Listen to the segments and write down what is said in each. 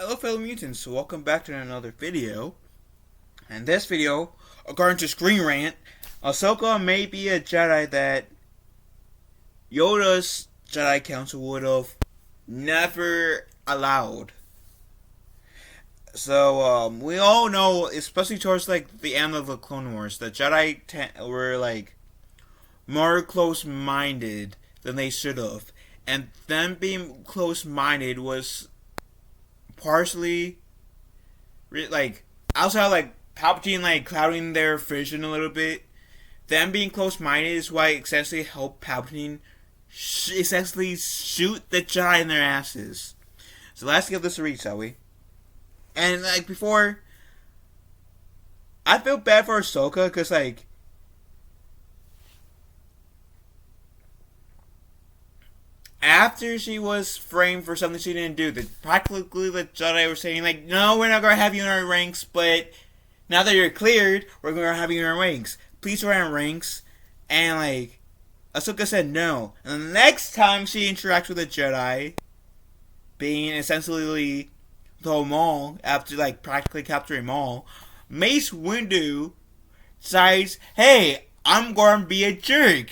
Hello fellow mutants, welcome back to another video. In this video, according to Screen Rant, Ahsoka may be a Jedi that Yoda's Jedi Council would have never allowed. So, we all know, especially towards like the end of the Clone Wars, that were like more close-minded than they should have. And them being close-minded was partially like outside like Palpatine like clouding their vision a little bit. Them being close minded is why it essentially helped Palpatine essentially shoot the Jedi in their asses. So let's give this a read, shall we? And like before, I feel bad for Ahsoka because like after she was framed for something she didn't do, practically the Jedi were saying like, "No, we're not gonna have you in our ranks, but now that you're cleared, we're gonna have you in our ranks. Please join our ranks." And like, Ahsoka said no. And the next time she interacts with a Jedi, being essentially the Maul after like practically capturing Maul, Mace Windu decides, "Hey, I'm gonna be a jerk."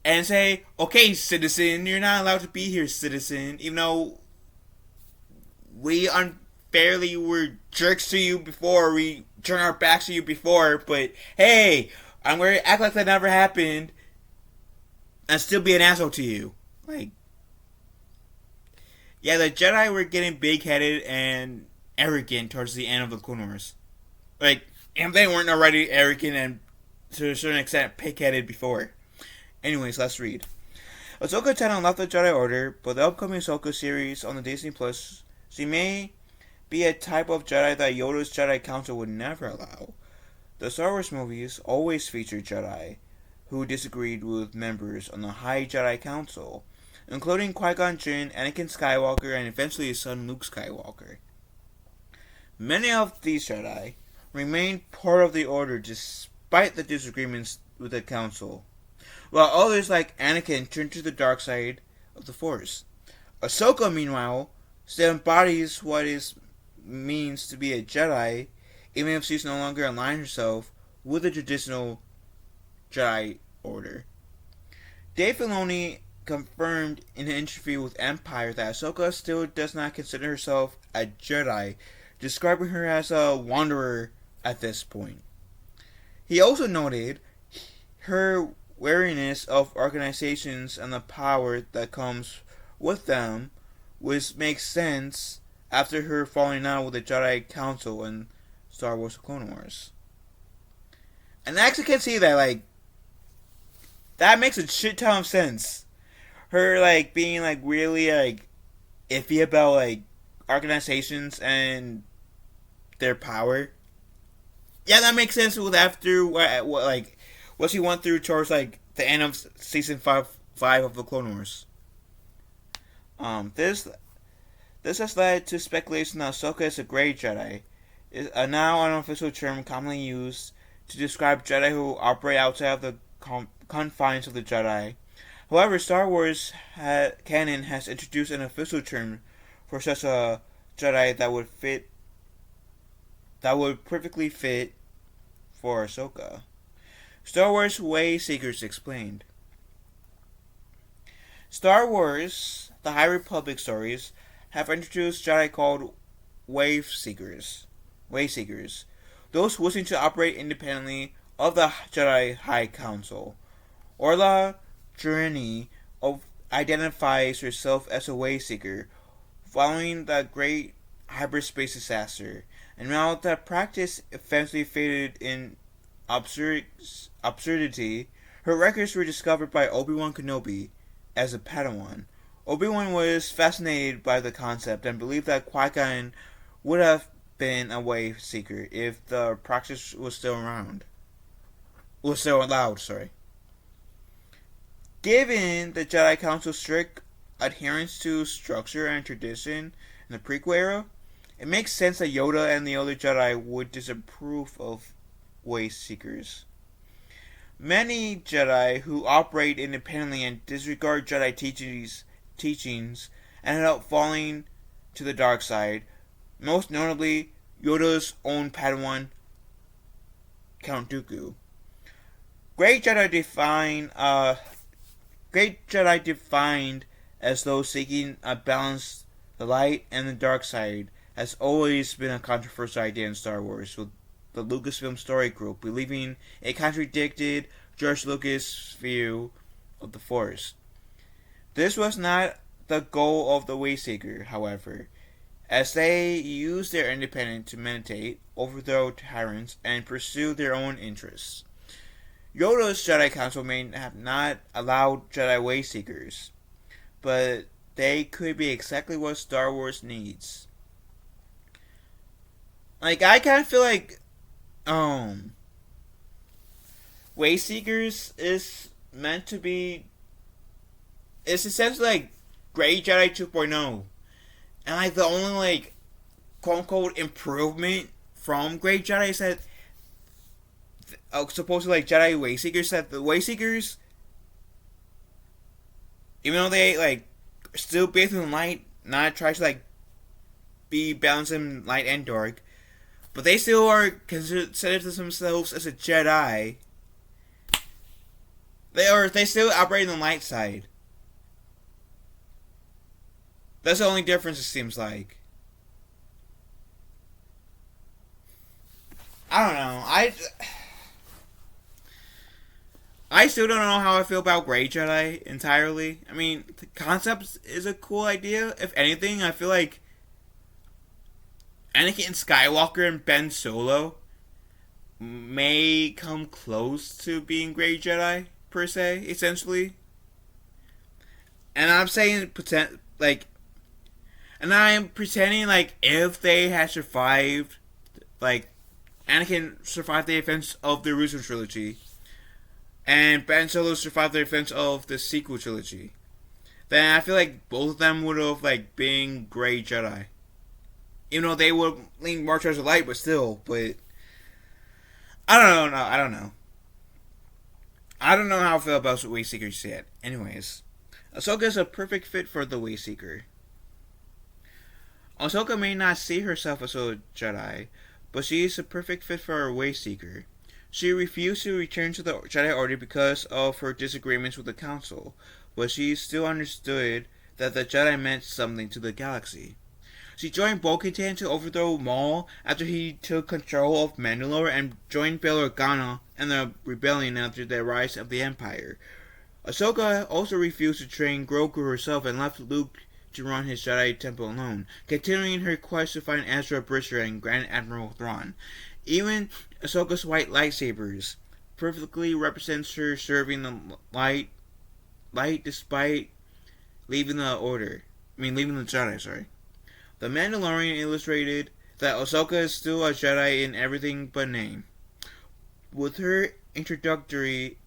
And say, "Okay, citizen, you're not allowed to be here, citizen. Even though we unfairly were jerks to you before, we turned our backs to you before, but hey, I'm going to act like that never happened and still be an asshole to you." Like, yeah, the Jedi were getting big-headed and arrogant towards the end of the Clone Wars. Like, if they weren't already arrogant and to a certain extent pig-headed before. Anyways, let's read. Ashoka Tano left the Jedi Order, but the upcoming Ahsoka series on the Disney Plus, she may be a type of Jedi that Yoda's Jedi Council would never allow. The Star Wars movies always featured Jedi who disagreed with members on the High Jedi Council, including Qui-Gon Jinn, Anakin Skywalker, and eventually his son Luke Skywalker. Many of these Jedi remained part of the Order despite the disagreements with the Council, while others like Anakin turned to the dark side of the Force. Ahsoka, meanwhile, still embodies what it means to be a Jedi, even if she's no longer aligned herself with the traditional Jedi Order. Dave Filoni confirmed in an interview with Empire that Ahsoka still does not consider herself a Jedi, describing her as a wanderer at this point. He also noted her wariness of organizations and the power that comes with them, which makes sense after her falling out with the Jedi Council in Star Wars The Clone Wars. And I actually can see that, like, that makes a shit ton of sense. Her, like, being, like, really, like, iffy about, like, organizations and their power. Yeah, that makes sense with after what she went through towards like the end of season five of the Clone Wars. This has led to speculation that Ahsoka is a Grey Jedi, is a now unofficial term commonly used to describe Jedi who operate outside of the confines of the Jedi. However, Star Wars canon has introduced an official term for such a Jedi that would perfectly fit for Ahsoka. Star Wars Way Seekers explained. Star Wars, the High Republic stories, have introduced Jedi called Way Seekers. Those wishing to operate independently of the Jedi High Council. Orla Journey identifies herself as a Way Seeker following the Great Hyperspace Disaster, and while that practice eventually faded in absurdity, her records were discovered by Obi-Wan Kenobi as a Padawan. Obi-Wan was fascinated by the concept and believed that Qui-Gon would have been a way seeker if the practice was still allowed. Given the Jedi Council's strict adherence to structure and tradition in the prequel era, it makes sense that Yoda and the other Jedi would disapprove of way seekers. Many Jedi who operate independently and disregard Jedi teachings ended up falling to the dark side, most notably Yoda's own Padawan, Count Dooku. Great Jedi define Great Jedi defined as those seeking a balance, the light and the dark side, has always been a controversial idea in Star Wars, with the Lucasfilm story group believing it contradicted George Lucas' view of the Force. This was not the goal of the Wayseeker, however, as they used their independence to meditate, overthrow tyrants, and pursue their own interests. Yoda's Jedi Council may have not allowed Jedi Wayseekers, but they could be exactly what Star Wars needs. Like, I kind of feel like, Wayseekers is meant to be, it's essentially like Grey Jedi 2.0. And, like, the only, like, quote-unquote improvement from Grey Jedi is that, supposedly, like, Jedi Wayseekers, that the Wayseekers, even though they, like, still bathe in light, not try to, like, be balanced in light and dark, but they still are considered themselves as a Jedi. They still operate on the light side. That's the only difference, it seems like. I don't know. I still don't know how I feel about Grey Jedi entirely. I mean, the concept is a cool idea. If anything, I feel like Anakin Skywalker and Ben Solo may come close to being Grey Jedi, per se, essentially. And I'm saying, and I'm pretending like if they had survived, like, Anakin survived the events of the original trilogy, and Ben Solo survived the events of the sequel trilogy, then I feel like both of them would have, like, been Grey Jedi. Even though they would lean more towards the light, but still, but I don't know. I don't know how I feel about Wayseekers yet. Anyways, Ahsoka is a perfect fit for the Wayseeker. Ahsoka may not see herself as a Jedi, but she is a perfect fit for a Wayseeker. She refused to return to the Jedi Order because of her disagreements with the Council, but she still understood that the Jedi meant something to the galaxy. She joined Bo-Katan to overthrow Maul after he took control of Mandalore, and joined Bail Organa and the rebellion after the rise of the Empire. Ahsoka also refused to train Grogu herself and left Luke to run his Jedi Temple alone, continuing her quest to find Ezra Bridger and Grand Admiral Thrawn. Even Ahsoka's white lightsabers perfectly represents her serving the light despite leaving the Jedi, sorry. The Mandalorian illustrated that Ahsoka is still a Jedi in everything but name, with her introductory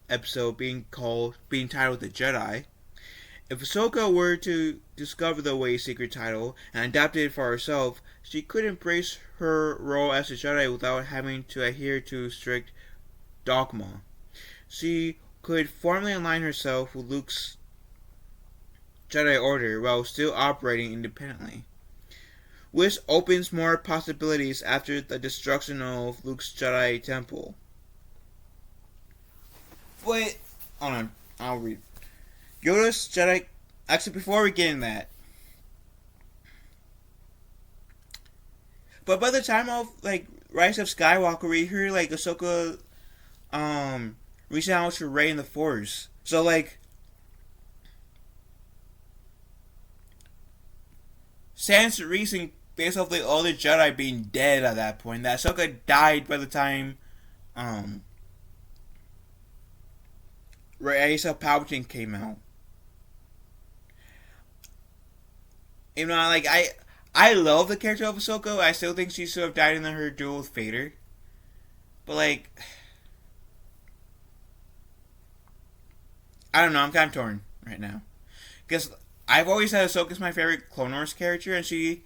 episode being titled The Jedi. If Ahsoka were to discover the Wayseeker title and adopt it for herself, she could embrace her role as a Jedi without having to adhere to strict dogma. She could formally align herself with Luke's Jedi Order while still operating independently, which opens more possibilities after the destruction of Luke's Jedi Temple. Wait, hold on, I'll read. Yoda's Jedi. Actually, before we get in that, but by the time of, like, Rise of Skywalker, we hear, like, Ahsoka, reaching out to Rey in the Force. So, like, stands to reason, based off the other Jedi being dead at that point, that Ahsoka died by the time, Rise of Palpatine came out. You know, like, I love the character of Ahsoka. I still think she should have died in her duel with Vader. But, like, I don't know. I'm kind of torn right now. Because I've always said Ahsoka's my favorite Clone Wars character, and she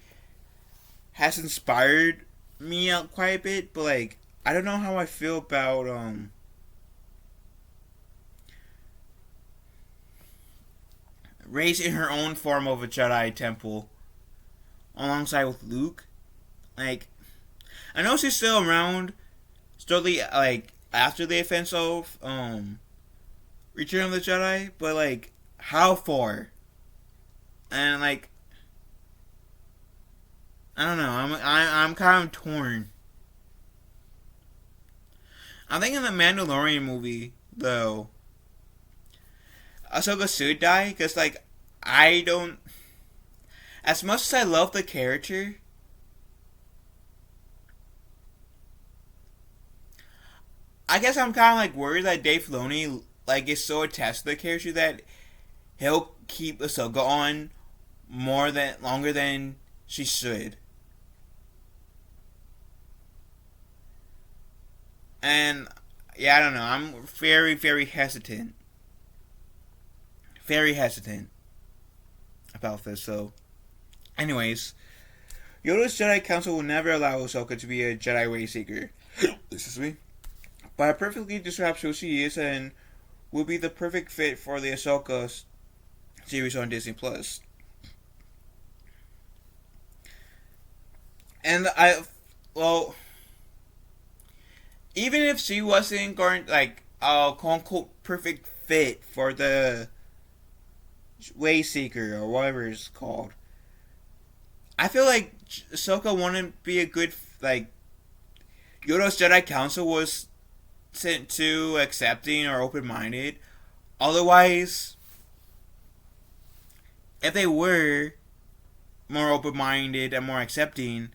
has inspired me out quite a bit. But, like, I don't know how I feel about, raising her own form of a Jedi Temple alongside with Luke. Like, I know she's still around, shortly like after the events of Return of the Jedi, but like how far? And like I don't know. I'm kind of torn. I think in the Mandalorian movie though, Ahsoka should die because like I don't. As much as I love the character, I guess I'm kind of like worried that Dave Filoni like is so attached to the character that he'll keep Ahsoka on longer than she should. And yeah, I don't know. I'm very hesitant about this. So, anyways, Yoda's Jedi Council will never allow Ahsoka to be a Jedi way seeker. This is me. But perfectly describes who she is and will be the perfect fit for the Ahsoka series on Disney Plus. And well, even if she wasn't going like a quote unquote perfect fit for the Wayseeker or whatever it's called, I feel like Ahsoka wouldn't be a good like Yoda's Jedi Council was sent to accepting or open minded. Otherwise, if they were more open minded and more accepting,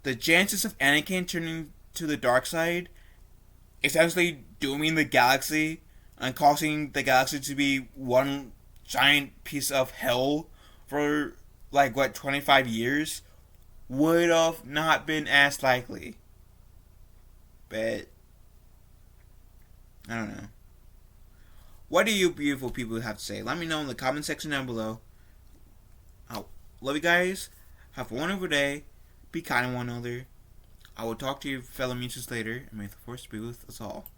the chances of Anakin turning to the dark side, essentially dooming the galaxy and causing the galaxy to be one giant piece of hell for like what 25 years, would have not been as likely. But I don't know. What do you beautiful people have to say? Let me know in the comment section down below. I love you guys. Have a wonderful day. Be kind to one another. I will talk to you fellow mutants later, and may the force be with us all.